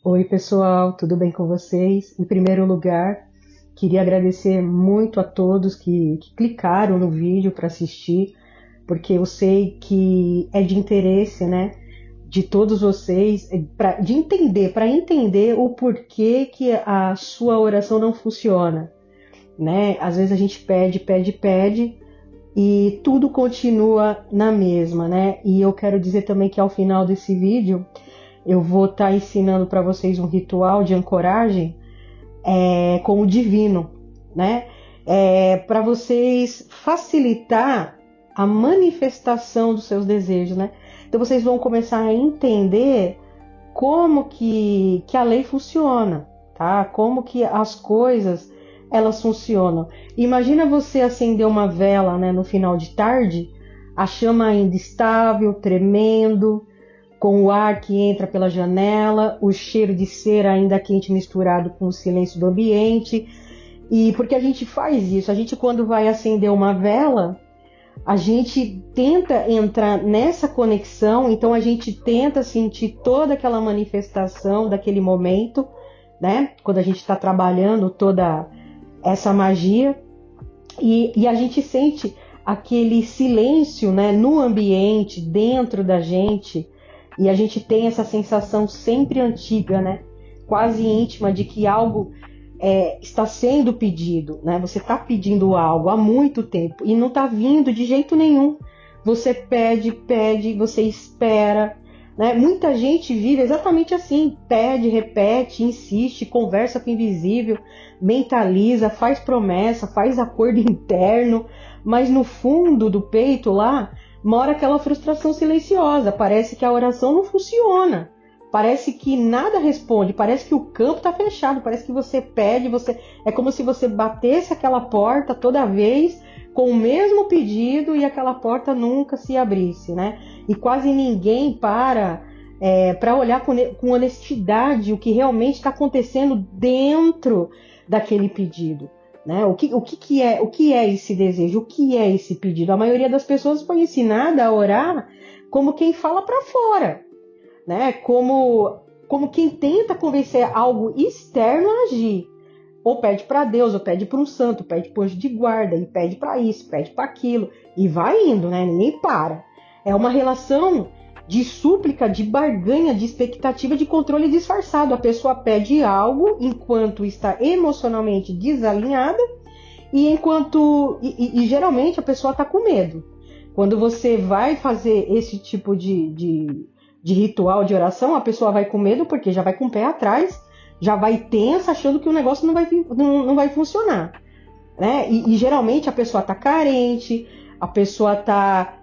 Oi, pessoal, tudo bem com vocês? Em primeiro lugar, queria agradecer muito a todos que clicaram no vídeo para assistir, porque eu sei que é de interesse, né, de todos vocês, para entender o porquê que a sua oração não funciona, né? Às vezes a gente pede, pede, pede e tudo continua na mesma, né? E eu quero dizer também que ao final desse vídeo eu vou estar ensinando para vocês um ritual de ancoragem com o divino, né? Para vocês facilitar a manifestação dos seus desejos, né? Então vocês vão começar a entender como que a lei funciona, tá? Como que as coisas elas funcionam. Imagina você acender uma vela, né, no final de tarde, a chama ainda estável, tremendo, com o ar que entra pela janela, o cheiro de cera ainda quente misturado com o silêncio do ambiente. E porque a gente faz isso? A gente, quando vai acender uma vela, a gente tenta entrar nessa conexão, então a gente tenta sentir toda aquela manifestação daquele momento, né? Quando a gente está trabalhando toda essa magia, e a gente sente aquele silêncio, né, no ambiente, dentro da gente. E a gente tem essa sensação sempre antiga, né? Quase íntima, de que algo está sendo pedido, né? Você está pedindo algo há muito tempo e não está vindo de jeito nenhum. Você pede, pede, você espera, né? Muita gente vive exatamente assim: pede, repete, insiste, conversa com o invisível, mentaliza, faz promessa, faz acordo interno, mas no fundo do peito lá mora aquela frustração silenciosa. Parece que a oração não funciona, parece que nada responde, parece que o campo está fechado, parece que você pede, é como se você batesse aquela porta toda vez com o mesmo pedido e aquela porta nunca se abrisse, né? E quase ninguém para olhar com honestidade o que realmente está acontecendo dentro daquele pedido. Né? O que é esse desejo? O que é esse pedido? A maioria das pessoas foi ensinada a orar como quem fala para fora, né? Como quem tenta convencer algo externo a agir. Ou pede para Deus, ou pede para um santo, pede para o anjo de guarda, e pede para isso, pede para aquilo, e vai indo, né? Ninguém para. É uma relação de súplica, de barganha, de expectativa, de controle disfarçado. A pessoa pede algo enquanto está emocionalmente desalinhada e geralmente a pessoa está com medo. Quando você vai fazer esse tipo de ritual de oração, a pessoa vai com medo porque já vai com o pé atrás, já vai tensa, achando que o negócio não vai funcionar. Né? E geralmente a pessoa está carente, a pessoa está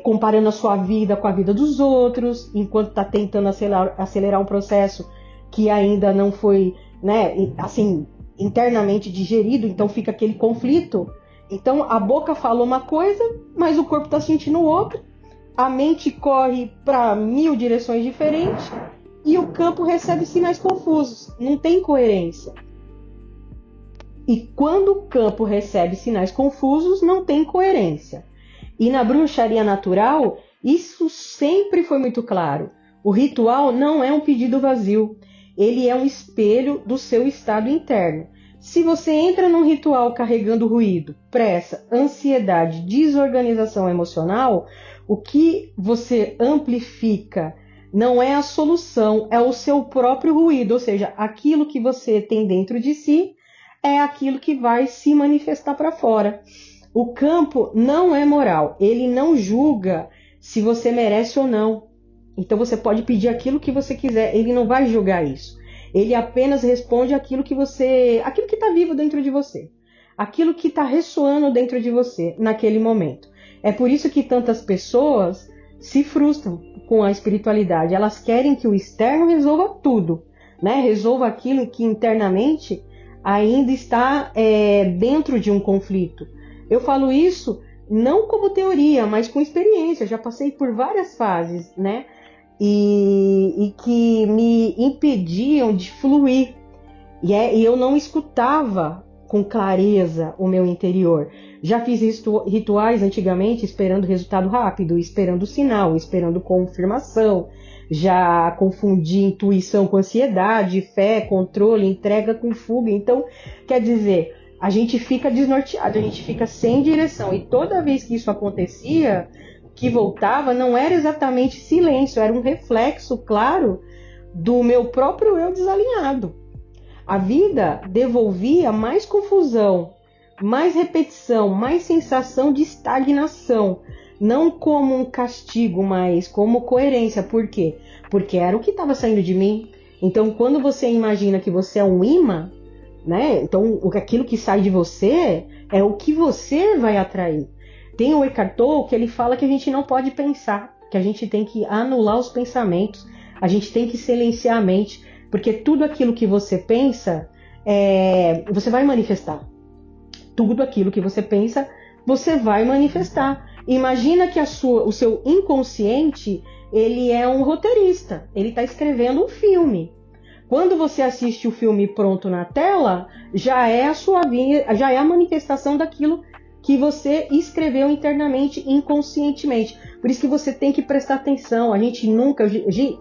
comparando a sua vida com a vida dos outros, enquanto está tentando acelerar um processo que ainda não foi, né, assim, internamente digerido, então fica aquele conflito. Então a boca fala uma coisa, mas o corpo está sentindo outra, a mente corre para 1000 direções diferentes e o campo recebe sinais confusos, não tem coerência. E quando o campo recebe sinais confusos, não tem coerência. E na bruxaria natural, isso sempre foi muito claro. O ritual não é um pedido vazio, ele é um espelho do seu estado interno. Se você entra num ritual carregando ruído, pressa, ansiedade, desorganização emocional, o que você amplifica não é a solução, é o seu próprio ruído, ou seja, aquilo que você tem dentro de si é aquilo que vai se manifestar para fora. O campo não é moral, ele não julga se você merece ou não. Então você pode pedir aquilo que você quiser, ele não vai julgar isso. Ele apenas responde aquilo que está vivo dentro de você, aquilo que está ressoando dentro de você naquele momento. É por isso que tantas pessoas se frustram com a espiritualidade. Elas querem que o externo resolva tudo, né? Resolva aquilo que internamente ainda está dentro de um conflito. Eu falo isso não como teoria, mas com experiência. Já passei por várias fases, né? E que me impediam de fluir. E eu não escutava com clareza o meu interior. Já fiz rituais antigamente esperando resultado rápido, esperando sinal, esperando confirmação. Já confundi intuição com ansiedade, fé, controle, entrega com fuga. Então, quer dizer, a gente fica desnorteado, a gente fica sem direção. E toda vez que isso acontecia, que voltava, não era exatamente silêncio, era um reflexo claro do meu próprio eu desalinhado. A vida devolvia mais confusão, mais repetição, mais sensação de estagnação. Não como um castigo, mas como coerência. Por quê? Porque era o que estava saindo de mim. Então, quando você imagina que você é um imã, né? Então, aquilo que sai de você é o que você vai atrair. Tem o Eckhart Tolle que ele fala que a gente não pode pensar, que a gente tem que anular os pensamentos, a gente tem que silenciar a mente, porque tudo aquilo que você pensa, você vai manifestar. Tudo aquilo que você pensa, você vai manifestar. Imagina que o seu inconsciente, ele é um roteirista, ele está escrevendo um filme. Quando você assiste o filme pronto na tela, já é a manifestação daquilo que você escreveu internamente, inconscientemente. Por isso que você tem que prestar atenção. A gente nunca,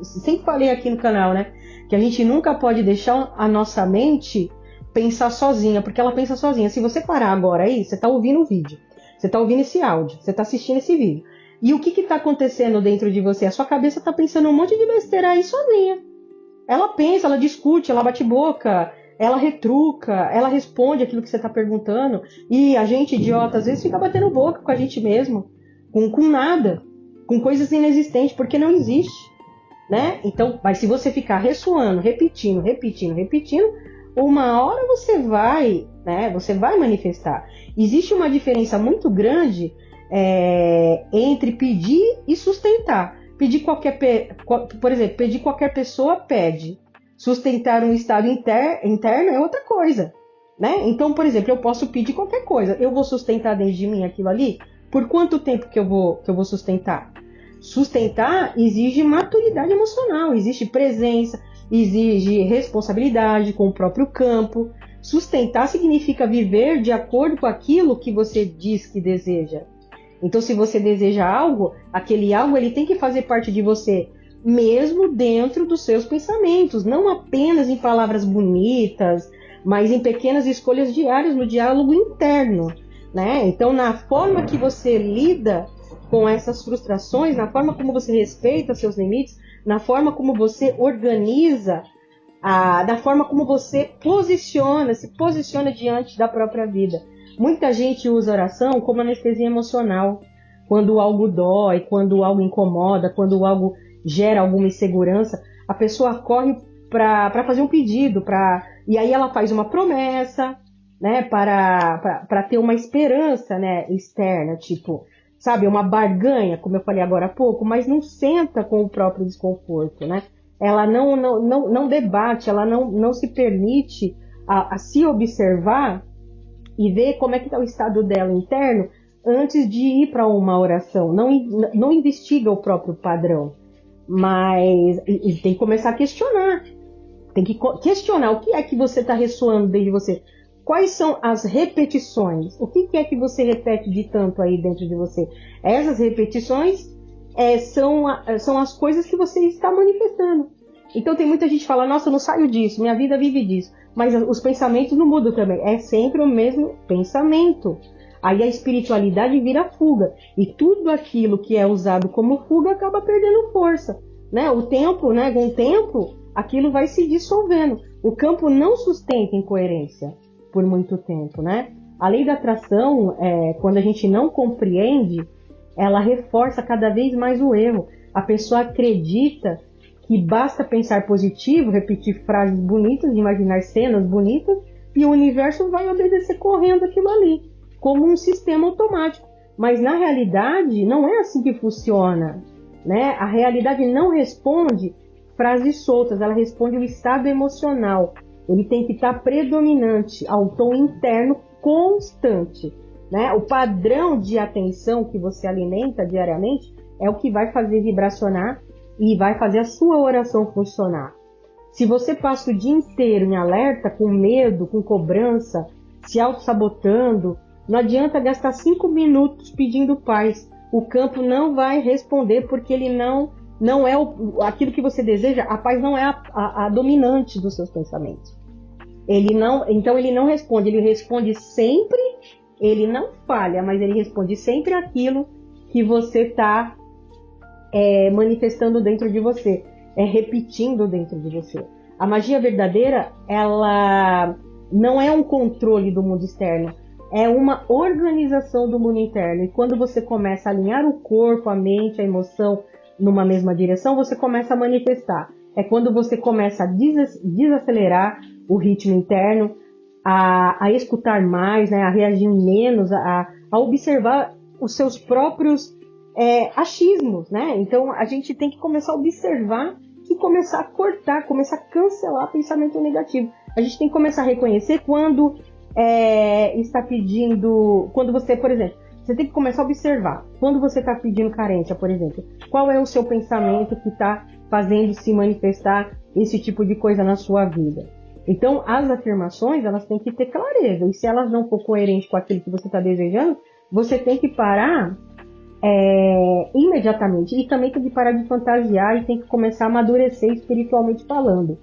sempre falei aqui no canal, né? Que a gente nunca pode deixar a nossa mente pensar sozinha, porque ela pensa sozinha. Se você parar agora aí, você está ouvindo o vídeo, você está ouvindo esse áudio, você está assistindo esse vídeo. E o que está acontecendo dentro de você? A sua cabeça está pensando um monte de besteira aí sozinha. Ela pensa, ela discute, ela bate boca, ela retruca, ela responde aquilo que você está perguntando. E a gente, idiota, às vezes fica batendo boca com a gente mesmo, com nada, com coisas inexistentes, porque não existe, né? Então, mas se você ficar ressoando, repetindo, uma hora você vai, né? Você vai manifestar. Existe uma diferença muito grande entre pedir e sustentar. Por exemplo, pedir qualquer pessoa pede. Sustentar um estado interno é outra coisa, né? Então, por exemplo, eu posso pedir qualquer coisa. Eu vou sustentar dentro de mim aquilo ali? Por quanto tempo que eu vou sustentar? Sustentar exige maturidade emocional, exige presença, exige responsabilidade com o próprio campo. Sustentar significa viver de acordo com aquilo que você diz que deseja. Então, se você deseja algo, aquele algo ele tem que fazer parte de você, mesmo dentro dos seus pensamentos, não apenas em palavras bonitas, mas em pequenas escolhas diárias no diálogo interno, né? Então, na forma que você lida com essas frustrações, na forma como você respeita seus limites, na forma como você organiza, da forma como você se posiciona diante da própria vida. Muita gente usa oração como anestesia emocional. Quando algo dói, quando algo incomoda, quando algo gera alguma insegurança, a pessoa corre para fazer um pedido, e aí ela faz uma promessa, né, para ter uma esperança, né, externa, tipo, sabe, uma barganha, como eu falei agora há pouco, mas não senta com o próprio desconforto, né? Ela não debate, ela não se permite a se observar e ver como é que está o estado dela interno antes de ir para uma oração. Não investiga o próprio padrão, mas tem que começar a questionar. Tem que questionar o que é que você está ressoando dentro de você. Quais são as repetições? O que é que você repete de tanto aí dentro de você? Essas repetições são as coisas que você está manifestando. Então tem muita gente que fala, nossa, eu não saio disso, minha vida vive disso. Mas os pensamentos não mudam também. É sempre o mesmo pensamento. Aí a espiritualidade vira fuga. E tudo aquilo que é usado como fuga acaba perdendo força, né? O tempo, né? Com o tempo, aquilo vai se dissolvendo. O campo não sustenta incoerência por muito tempo, né? A lei da atração, quando a gente não compreende, ela reforça cada vez mais o erro. A pessoa acredita que basta pensar positivo, repetir frases bonitas, imaginar cenas bonitas, e o universo vai obedecer correndo aquilo ali, como um sistema automático. Mas na realidade não é assim que funciona, né? A realidade não responde frases soltas, ela responde o estado emocional. Ele tem que estar predominante ao tom interno constante, né? O padrão de atenção que você alimenta diariamente é o que vai fazer vibracionar e vai fazer a sua oração funcionar. Se você passa o dia inteiro em alerta, com medo, com cobrança, se auto-sabotando, não adianta gastar 5 minutos pedindo paz. O campo não vai responder porque ele não é aquilo que você deseja. A paz não é a dominante dos seus pensamentos. Então ele não responde. Ele responde sempre, ele não falha, mas ele responde sempre aquilo que você está manifestando dentro de você, repetindo dentro de você. A magia verdadeira, ela não é um controle do mundo externo, é uma organização do mundo interno. E quando você começa a alinhar o corpo, a mente, a emoção numa mesma direção, você começa a manifestar. É quando você começa a desacelerar o ritmo interno, a escutar mais, né, a reagir menos, a observar os seus próprios achismos, né? Então a gente tem que começar a observar e começar a cortar, começar a cancelar pensamento negativo. A gente tem que começar a reconhecer quando está pedindo, quando você, por exemplo, você tem que começar a observar quando você está pedindo carência, por exemplo, qual é o seu pensamento que está fazendo se manifestar esse tipo de coisa na sua vida. Então as afirmações, elas têm que ter clareza, e se elas não for coerentes com aquilo que você está desejando, você tem que parar imediatamente, e também tem que parar de fantasiar e tem que começar a amadurecer espiritualmente falando.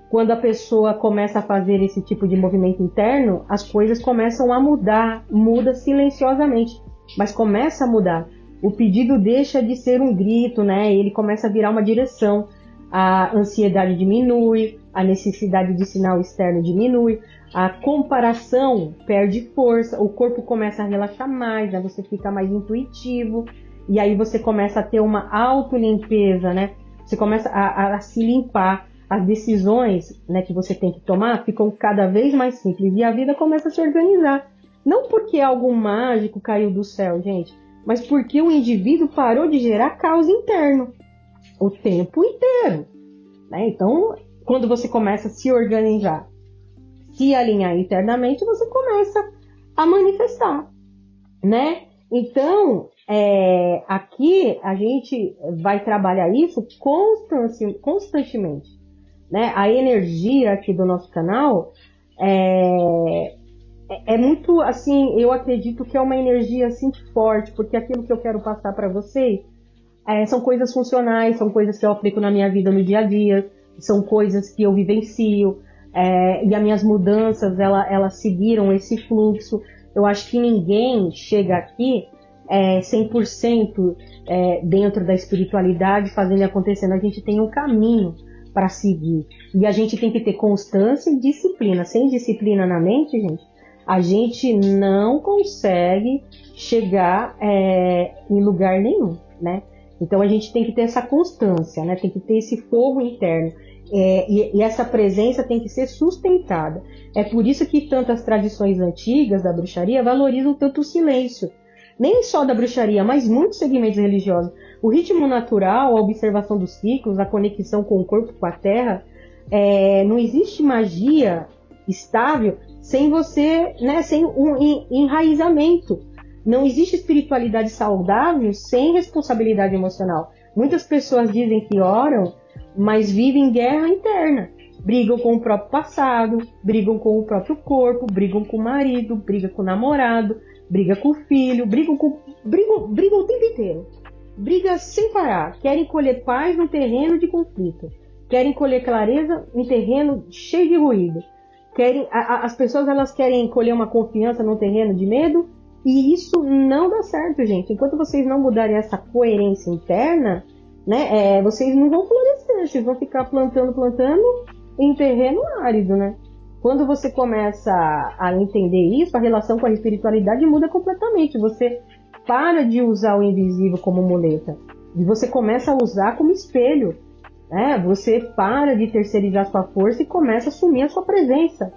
Quando a pessoa começa a fazer esse tipo de movimento interno, as coisas começam a mudar, muda silenciosamente, mas começa a mudar. O pedido deixa de ser um grito, né? Ele começa a virar uma direção. A ansiedade diminui, a necessidade de sinal externo diminui, a comparação perde força, o corpo começa a relaxar mais, né? Você fica mais intuitivo, e aí você começa a ter uma autolimpeza, né? Você começa a se limpar. As decisões, né, que você tem que tomar ficam cada vez mais simples e a vida começa a se organizar. Não porque algo mágico caiu do céu, gente, mas porque o indivíduo parou de gerar caos interno o tempo inteiro, né? Então, quando você começa a se organizar, se alinhar internamente, você começa a manifestar, né? Então, aqui a gente vai trabalhar isso constantemente. Né? A energia aqui do nosso canal é muito, assim, eu acredito que é uma energia assim forte, porque aquilo que eu quero passar para vocês são coisas funcionais, são coisas que eu aplico na minha vida no dia a dia, são coisas que eu vivencio, e as minhas mudanças, elas seguiram esse fluxo. Eu acho que ninguém chega aqui 100% dentro da espiritualidade fazendo e acontecendo. A gente tem um caminho para seguir. E a gente tem que ter constância e disciplina. Sem disciplina na mente, gente, a gente não consegue chegar em lugar nenhum, né? Então a gente tem que ter essa constância, né? Tem que ter esse fogo interno. E essa presença tem que ser sustentada. É por isso que tantas tradições antigas da bruxaria valorizam tanto o silêncio. Nem só da bruxaria, mas muitos segmentos religiosos. O ritmo natural, a observação dos ciclos, a conexão com o corpo, com a terra, não existe magia estável sem você, né, sem um enraizamento. Não existe espiritualidade saudável sem responsabilidade emocional. Muitas pessoas dizem que oram, mas vivem guerra interna. Brigam com o próprio passado, brigam com o próprio corpo, brigam com o marido, brigam com o namorado, brigam com o filho, brigam o tempo inteiro. Briga sem parar, querem colher paz no terreno de conflito, querem colher clareza em terreno cheio de ruído, as pessoas elas querem colher uma confiança no terreno de medo, e isso não dá certo, gente. Enquanto vocês não mudarem essa coerência interna, né, vocês não vão florescer, vocês vão ficar plantando em terreno árido, né? Quando você começa a entender isso, a relação com a espiritualidade muda completamente. Você para de usar o invisível como muleta e você começa a usar como espelho, né? Você para de terceirizar sua força e começa a assumir a sua presença,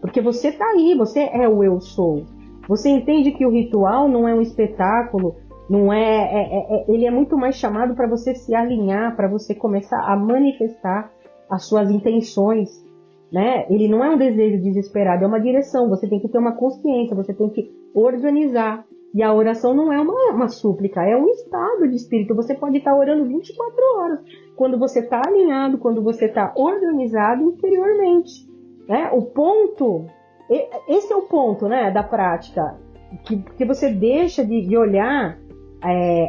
porque você está aí, você é o eu sou. Você entende que o ritual não é um espetáculo, não ele é muito mais chamado para você se alinhar, para você começar a manifestar as suas intenções, né? Ele não é um desejo desesperado, é uma direção. Você tem que ter uma consciência, você tem que organizar. E a oração não é uma súplica, é um estado de espírito. Você pode estar orando 24 horas, quando você está alinhado, quando você está organizado interiormente, né? O ponto esse é o ponto, né, da prática, que você deixa de olhar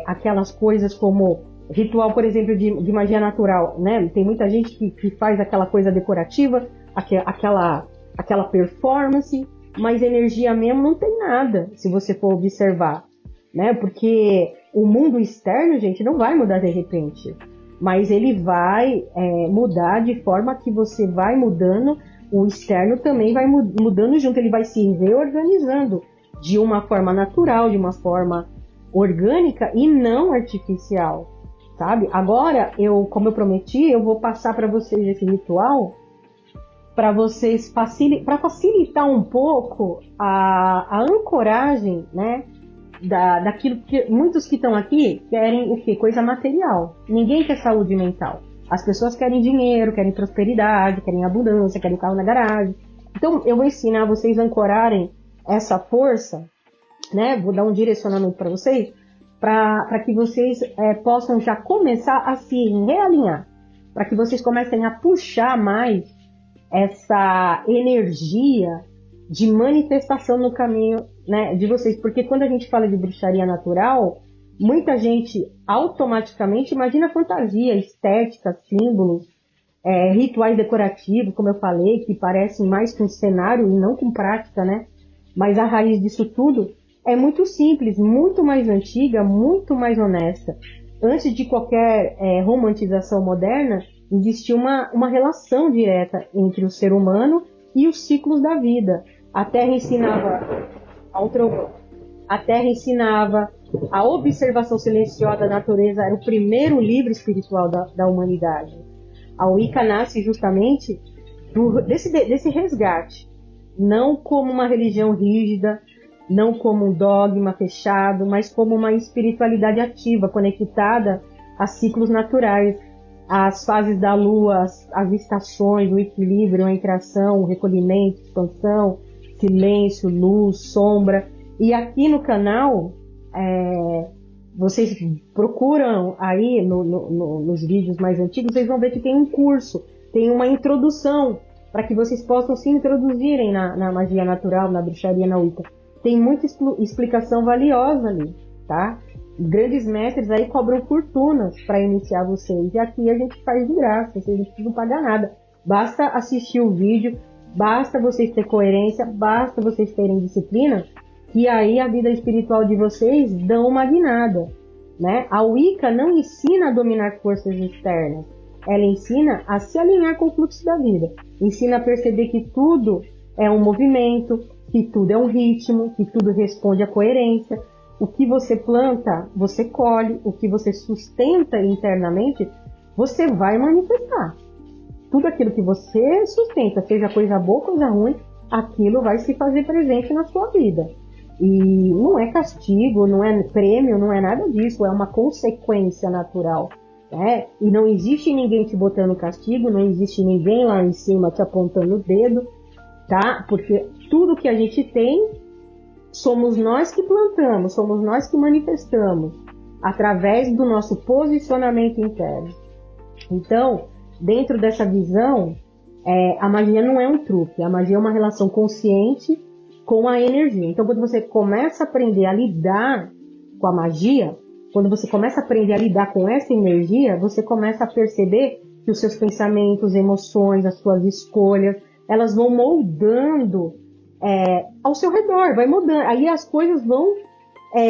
aquelas coisas como ritual, por exemplo, de magia natural, né? Tem muita gente que faz aquela coisa decorativa, aquela performance, mas energia mesmo não tem nada, se você for observar, né? Porque o mundo externo, gente, não vai mudar de repente, mas ele vai mudar de forma que você vai mudando, o externo também vai mudando junto, ele vai se reorganizando de uma forma natural, de uma forma orgânica e não artificial, sabe? Agora, como eu prometi, eu vou passar para vocês esse ritual para vocês para facilitar um pouco a ancoragem, né? Daquilo que muitos que estão aqui querem o quê? Coisa material. Ninguém quer saúde mental. As pessoas querem dinheiro, querem prosperidade, querem abundância, querem carro na garagem. Então, eu vou ensinar vocês a ancorarem essa força, né? Vou dar um direcionamento para vocês, para que vocês possam já começar a se realinhar, para que vocês comecem a puxar mais essa energia de manifestação no caminho, né, de vocês. Porque quando a gente fala de bruxaria natural, muita gente automaticamente imagina fantasia, estética, símbolos, rituais decorativos, como eu falei, que parecem mais com cenário e não com prática, né? Mas a raiz disso tudo é muito simples, muito mais antiga, muito mais honesta. Antes de qualquer romantização moderna, existia uma relação direta entre o ser humano e os ciclos da vida. A Terra ensinava ao trovão. A Terra ensinava a observação silenciosa da natureza, era o primeiro livro espiritual da humanidade. A Wicca nasce justamente desse resgate, não como uma religião rígida, não como um dogma fechado, mas como uma espiritualidade ativa, conectada a ciclos naturais, às fases da lua, as estações, o equilíbrio entre a ação, o recolhimento, expansão, silêncio, luz, sombra. E aqui no canal, vocês procuram aí nos vídeos mais antigos, vocês vão ver que tem um curso, tem uma introdução, para que vocês possam se introduzirem na magia natural, na bruxaria, na Wicca. Tem muita explicação valiosa ali, tá? Grandes mestres aí cobram fortunas para iniciar vocês. E aqui a gente faz de graça, vocês não precisam pagar nada. Basta assistir o vídeo, basta vocês terem coerência, basta vocês terem disciplina, que aí a vida espiritual de vocês dão uma guinada, né? A Wicca não ensina a dominar forças externas. Ela ensina a se alinhar com o fluxo da vida. Ensina a perceber que tudo é um movimento, que tudo é um ritmo, que tudo responde à coerência. O que você planta, você colhe. O que você sustenta internamente, você vai manifestar. Tudo aquilo que você sustenta, seja coisa boa ou coisa ruim, aquilo vai se fazer presente na sua vida. E não é castigo, não é prêmio, não é nada disso. É uma consequência natural. E não existe ninguém te botando castigo, não existe ninguém lá em cima te apontando o dedo, tá? Porque tudo que a gente tem, somos nós que plantamos, somos nós que manifestamos, através do nosso posicionamento interno. Então, dentro dessa visão, a magia não é um truque, a magia é uma relação consciente com a energia. Então, quando você começa a aprender a lidar com a magia, quando você começa a aprender a lidar com essa energia, você começa a perceber que os seus pensamentos, emoções, as suas escolhas, elas vão moldando ao seu redor, vai mudando. Aí as coisas vão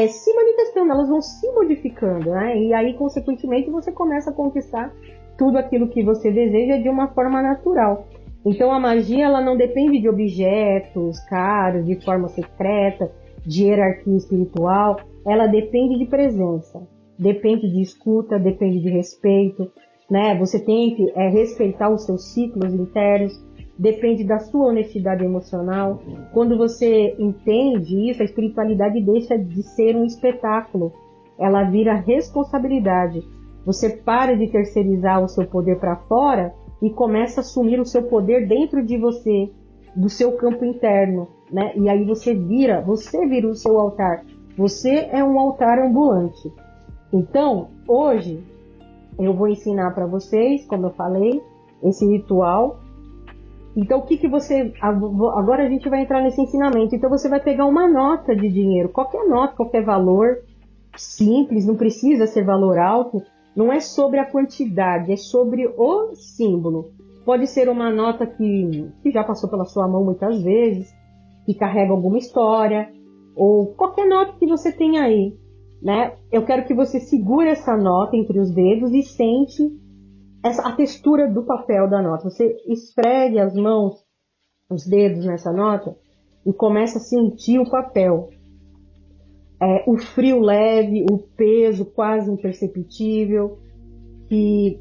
se manifestando, elas vão se modificando, né? E aí, consequentemente, você começa a conquistar tudo aquilo que você deseja de uma forma natural. Então, a magia, ela não depende de objetos caros, de forma secreta, de hierarquia espiritual. Ela depende de presença, depende de escuta, depende de respeito, né? Você tem que respeitar os seus ciclos internos, depende da sua honestidade emocional. Quando você entende isso, a espiritualidade deixa de ser um espetáculo, ela vira responsabilidade. Você para de terceirizar o seu poder para fora e começa a assumir o seu poder dentro de você, do seu campo interno, né? E aí você vira o seu altar. Você é um altar ambulante. Então, hoje, eu vou ensinar para vocês, como eu falei, esse ritual Então, o que que você... Agora a gente vai entrar nesse ensinamento. Então, você vai pegar uma nota de dinheiro, qualquer nota, qualquer valor, simples, não precisa ser valor alto, não é sobre a quantidade, é sobre o símbolo. Pode ser uma nota que já passou pela sua mão muitas vezes, que carrega alguma história, ou qualquer nota que você tenha aí, né? Eu quero que você segure essa nota entre os dedos e sente a textura do papel da nota. Você esfregue as mãos, os dedos nessa nota e começa a sentir o papel. O frio leve, o peso quase imperceptível, que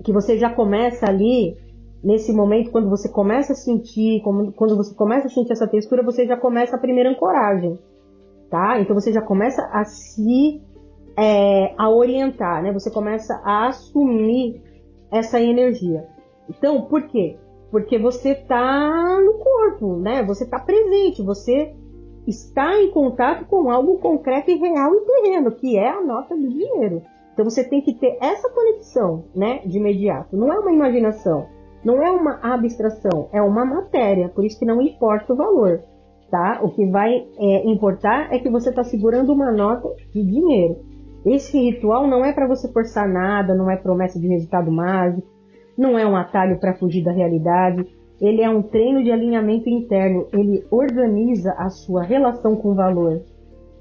você já começa ali, nesse momento, quando você começa a sentir, quando você começa a sentir essa textura, você já começa a primeira ancoragem, tá? Então você já começa a a orientar, né? Você começa a assumir essa energia. Então, por quê? Porque você está no corpo, né? Você está presente, você está em contato com algo concreto e real e terreno, que é a nota do dinheiro. Então você tem que ter essa conexão, né, de imediato. Não é uma imaginação, não é uma abstração, é uma matéria, por isso que não importa o valor, tá? O que vai importar é que você está segurando uma nota de dinheiro. Esse ritual não é para você forçar nada, não é promessa de resultado mágico, não é um atalho para fugir da realidade. Ele é um treino de alinhamento interno, ele organiza a sua relação com valor,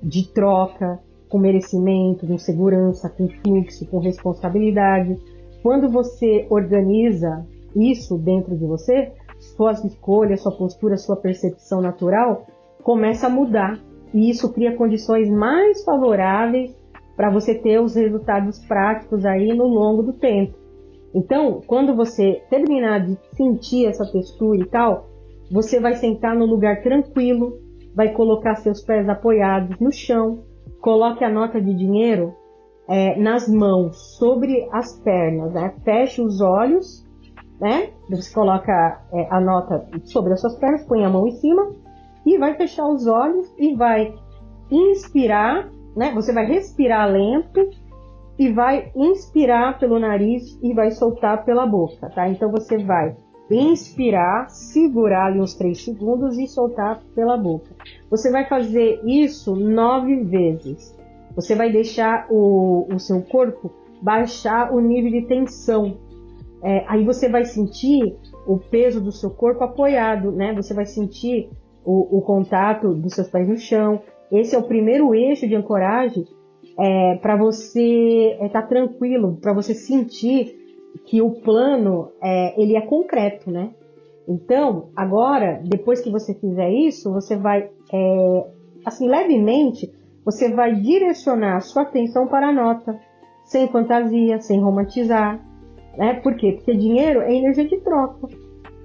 de troca, com merecimento, com segurança, com fluxo, com responsabilidade. Quando você organiza isso dentro de você, suas escolhas, sua postura, sua percepção natural começa a mudar. E isso cria condições mais favoráveis para você ter os resultados práticos aí no longo do tempo. Então, quando você terminar de sentir essa textura e tal, você vai sentar no lugar tranquilo, vai colocar seus pés apoiados no chão, coloque a nota de dinheiro nas mãos, sobre as pernas, né? Feche os olhos, né? Você coloca a nota sobre as suas pernas, põe a mão em cima e vai fechar os olhos e vai inspirar, né? Você vai respirar lento e vai inspirar pelo nariz e vai soltar pela boca, tá? Então você vai inspirar, segurar ali uns 3 segundos e soltar pela boca. Você vai fazer isso 9 vezes. Você vai deixar o seu corpo baixar o nível de tensão. Aí você vai sentir o peso do seu corpo apoiado, né? Você vai sentir o contato dos seus pés no chão. Esse é o primeiro eixo de ancoragem para você estar tranquilo, para você sentir que o plano ele é concreto, né? Então, agora, depois que você fizer isso, você vai, assim, levemente, você vai direcionar a sua atenção para a nota, sem fantasia, sem romantizar, né? Por quê? Porque dinheiro é energia de troca.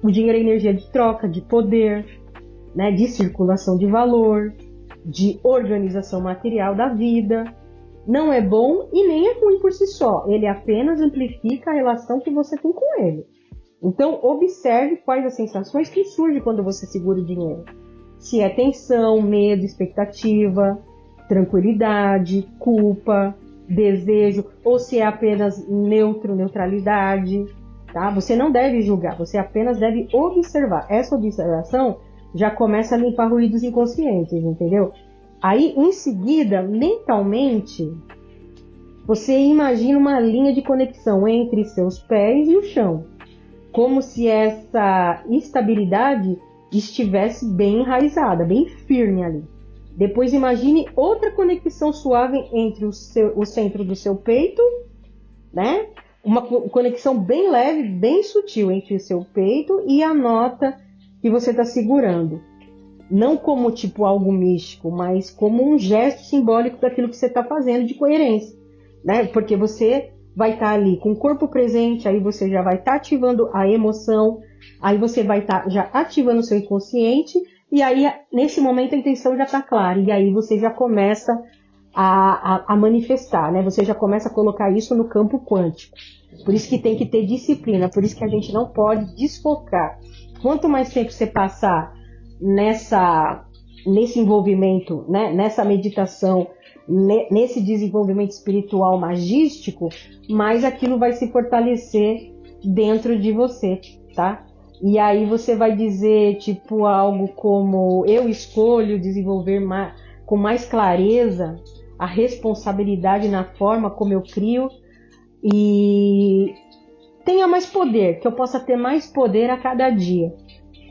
O dinheiro é energia de troca, de poder, né? De circulação de valor, de organização material da vida. Não é bom e nem é ruim por si só. Ele apenas amplifica a relação que você tem com ele. Então, observe quais as sensações que surgem quando você segura o dinheiro. Se é tensão, medo, expectativa, tranquilidade, culpa, desejo, ou se é apenas neutralidade, tá? Você não deve julgar, você apenas deve observar. Essa observação já começa a limpar ruídos inconscientes, entendeu? Aí, em seguida, mentalmente, você imagina uma linha de conexão entre seus pés e o chão, como se essa estabilidade estivesse bem enraizada, bem firme ali. Depois imagine outra conexão suave entre o centro do seu peito, né? Uma conexão bem leve, bem sutil entre o seu peito e a nota que você está segurando. Não como tipo algo místico, mas como um gesto simbólico daquilo que você está fazendo de coerência, né? Porque você vai estar ali com o corpo presente, aí você já vai estar ativando a emoção, aí você vai estar já ativando o seu inconsciente, e aí nesse momento a intenção já está clara, e aí você já começa a manifestar, né? Você já começa a colocar isso no campo quântico. Por isso que tem que ter disciplina, por isso que a gente não pode desfocar. Quanto mais tempo você passar nesse envolvimento, né, nessa meditação, nesse desenvolvimento espiritual magístico, mais aquilo vai se fortalecer dentro de você, tá? E aí você vai dizer, tipo, algo como: eu escolho desenvolver com mais clareza a responsabilidade na forma como eu crio e tenha mais poder, que eu possa ter mais poder a cada dia,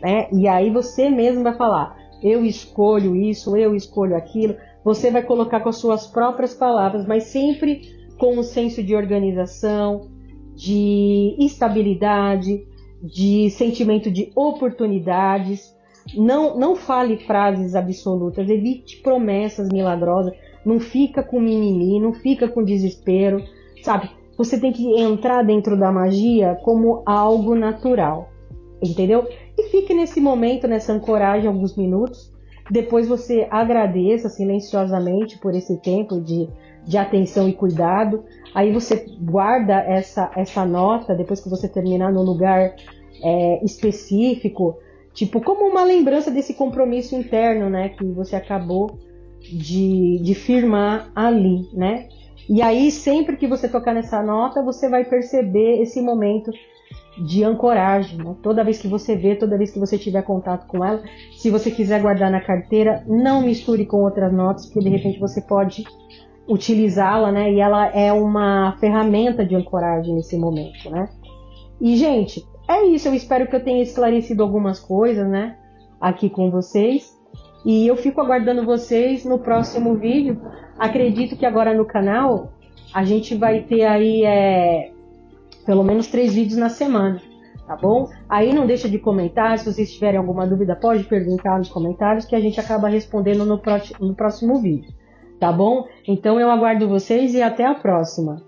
né? E aí você mesmo vai falar: eu escolho isso, eu escolho aquilo. Você vai colocar com as suas próprias palavras, mas sempre com um senso de organização, de estabilidade, de sentimento de oportunidades. Não fale frases absolutas, evite promessas milagrosas, não fica com mimimi, não fica com desespero, sabe? Você tem que entrar dentro da magia como algo natural, entendeu? E fique nesse momento, nessa ancoragem, alguns minutos. Depois você agradeça silenciosamente por esse tempo de atenção e cuidado. Aí você guarda essa nota, depois que você terminar, no lugar específico, tipo, como uma lembrança desse compromisso interno, né, que você acabou de firmar ali, né? E aí, sempre que você tocar nessa nota, você vai perceber esse momento de ancoragem, né? Toda vez que você vê, toda vez que você tiver contato com ela, se você quiser guardar na carteira, não misture com outras notas, porque de repente você pode utilizá-la, né? E ela é uma ferramenta de ancoragem nesse momento, né? E, gente, é isso. Eu espero que eu tenha esclarecido algumas coisas, né, aqui com vocês. E eu fico aguardando vocês no próximo vídeo. Acredito que agora no canal a gente vai ter aí pelo menos 3 vídeos na semana, tá bom? Aí não deixa de comentar. Se vocês tiverem alguma dúvida, pode perguntar nos comentários que a gente acaba respondendo no próximo vídeo, tá bom? Então eu aguardo vocês e até a próxima.